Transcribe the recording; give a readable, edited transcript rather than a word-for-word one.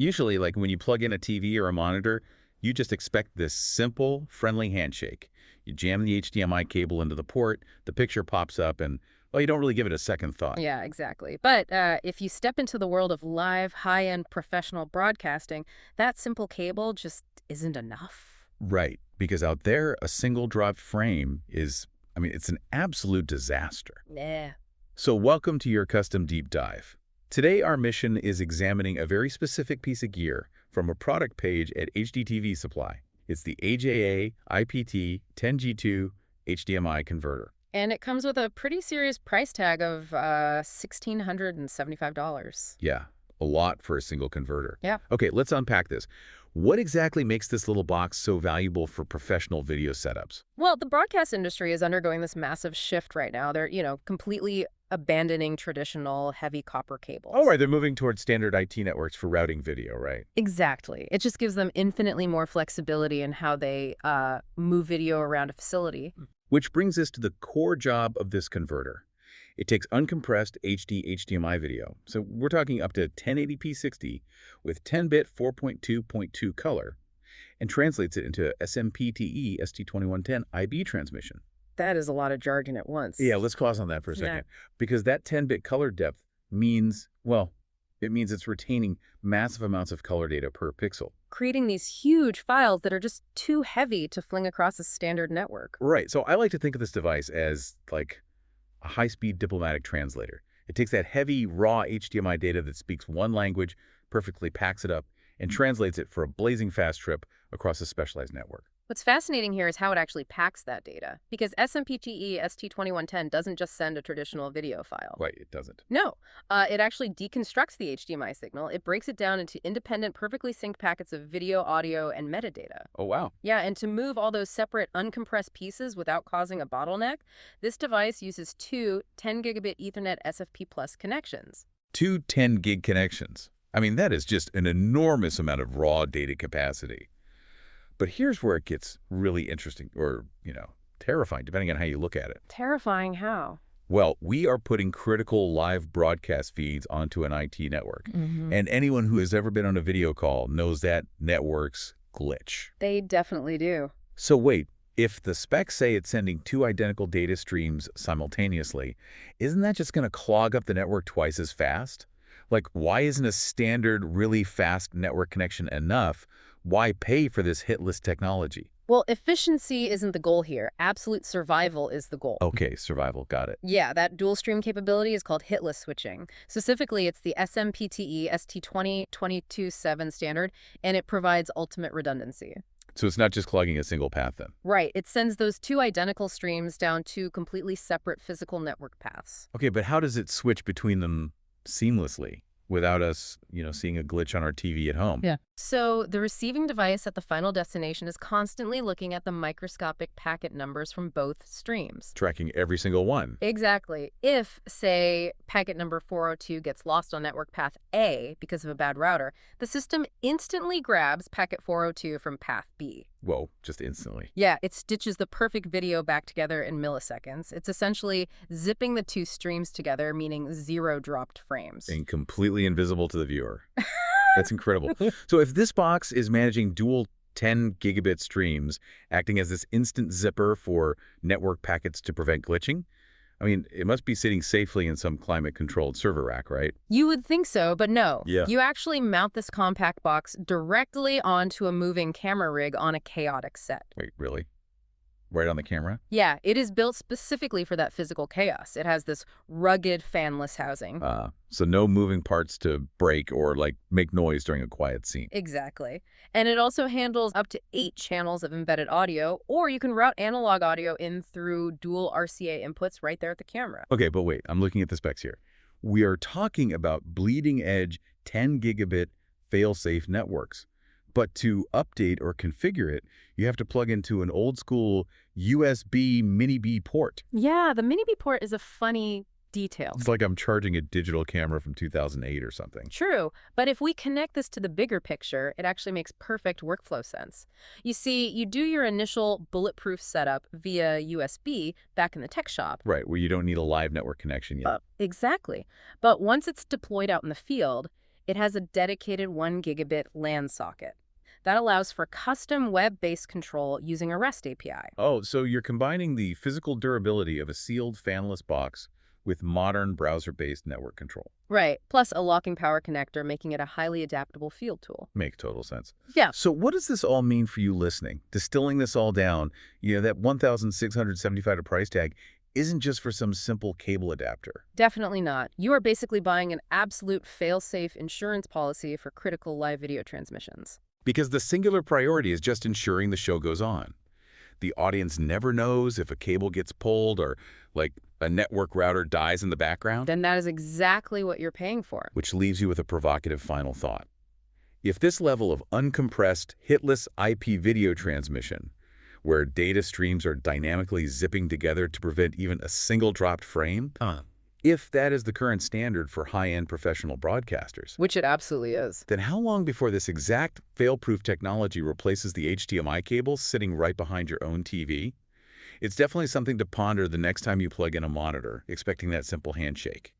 Usually, like when you plug in a TV or a monitor, you just expect this simple, friendly handshake. You jam the HDMI cable into the port, the picture pops up, and, well, you don't really give it a second thought. Yeah, exactly. But if you step into the world of live, high-end professional broadcasting, that simple cable just isn't enough. Right, because out there, a single drop frame is, it's an absolute disaster. Yeah. So welcome to your custom deep dive. Today, our mission is examining a very specific piece of gear from a product page at HDTV Supply. It's the AJA IPT-10G2-HDMI converter. And it comes with a pretty serious price tag of $1,675. Yeah, a lot for a single converter. Yeah. Okay, let's unpack this. What exactly makes this little box so valuable for professional video setups? Well, the broadcast industry is undergoing this massive shift right now. They're, completely abandoning traditional heavy copper cables. Oh, right, they're moving towards standard IT networks for routing video, right? Exactly. It just gives them infinitely more flexibility in how they move video around a facility. Which brings us to the core job of this converter. It takes uncompressed HD HDMI video. So we're talking up to 1080p 60 with 10-bit 4.2.2 color and translates it into SMPTE ST2110 IB transmission. That is a lot of jargon at once. Yeah, let's pause on that for a second. Yeah. Because that 10-bit color depth means, well, it means it's retaining massive amounts of color data per pixel. Creating these huge files that are just too heavy to fling across a standard network. Right. So I like to think of this device as like a high-speed diplomatic translator. It takes that heavy, raw HDMI data that speaks one language, perfectly packs it up, and translates it for a blazing fast trip across a specialized network. What's fascinating here is how it actually packs that data, because SMPTE ST2110 doesn't just send a traditional video file. Right, it doesn't. No, it actually deconstructs the HDMI signal. It breaks it down into independent, perfectly synced packets of video, audio, and metadata. Oh, wow. Yeah, and to move all those separate, uncompressed pieces without causing a bottleneck, this device uses two 10-gigabit Ethernet SFP Plus connections. Two 10-gig connections. That is just an enormous amount of raw data capacity. But here's where it gets really interesting or, terrifying, depending on how you look at it. Terrifying how? Well, we are putting critical live broadcast feeds onto an IT network. Mm-hmm. And anyone who has ever been on a video call knows that networks glitch. They definitely do. So wait, if the specs say it's sending two identical data streams simultaneously, isn't that just going to clog up the network twice as fast? Like, why isn't a standard, really fast network connection enough? Why pay for this hitless technology? Well, efficiency isn't the goal here. Absolute survival is the goal. Okay, survival, got it. Yeah, that dual stream capability is called hitless switching. Specifically, it's the SMPTE ST2022-7 standard, and it provides ultimate redundancy. So it's not just clogging a single path then? Right. It sends those two identical streams down two completely separate physical network paths. Okay, but how does it switch between them seamlessly without us, seeing a glitch on our TV at home? Yeah. So the receiving device at the final destination is constantly looking at the microscopic packet numbers from both streams. Tracking every single one. Exactly. If, say, packet number 402 gets lost on network path A because of a bad router, the system instantly grabs packet 402 from path B. Whoa, just instantly. Yeah, it stitches the perfect video back together in milliseconds. It's essentially zipping the two streams together, meaning zero dropped frames. And completely invisible to the viewer. That's incredible. So if this box is managing dual 10-gigabit streams, acting as this instant zipper for network packets to prevent glitching, it must be sitting safely in some climate-controlled server rack, right? You would think so, but no. Yeah. You actually mount this compact box directly onto a moving camera rig on a chaotic set. Wait, really? Right on the camera? Yeah, it is built specifically for that physical chaos. It has this rugged fanless housing. So no moving parts to break or, make noise during a quiet scene. Exactly. And it also handles up to 8 channels of embedded audio, or you can route analog audio in through dual RCA inputs right there at the camera. Okay, but wait, I'm looking at the specs here. We are talking about bleeding-edge 10-gigabit fail-safe networks. But to update or configure it, you have to plug into an old-school USB mini-B port. Yeah, the mini-B port is a funny detail. It's like I'm charging a digital camera from 2008 or something. True, but if we connect this to the bigger picture, it actually makes perfect workflow sense. You see, you do your initial bulletproof setup via USB back in the tech shop. Right, where you don't need a live network connection yet. Exactly. But once it's deployed out in the field, It has a dedicated 1 gigabit LAN socket. That allows for custom web-based control using a REST API. Oh, so you're combining the physical durability of a sealed fanless box with modern browser-based network control. Right, plus a locking power connector, making it a highly adaptable field tool. Make total sense. Yeah. So what does this all mean for you listening? Distilling this all down, that $1,675 price tag isn't just for some simple cable adapter. Definitely not. You are basically buying an absolute fail-safe insurance policy for critical live video transmissions. Because the singular priority is just ensuring the show goes on. The audience never knows if a cable gets pulled or, like, a network router dies in the background. Then that is exactly what you're paying for. Which leaves you with a provocative final thought. If this level of uncompressed, hitless IP video transmission, where data streams are dynamically zipping together to prevent even a single dropped frame, if that is the current standard for high-end professional broadcasters, Which it absolutely is. then how long before this exact fail-proof technology replaces the HDMI cable sitting right behind your own TV? It's definitely something to ponder the next time you plug in a monitor, expecting that simple handshake.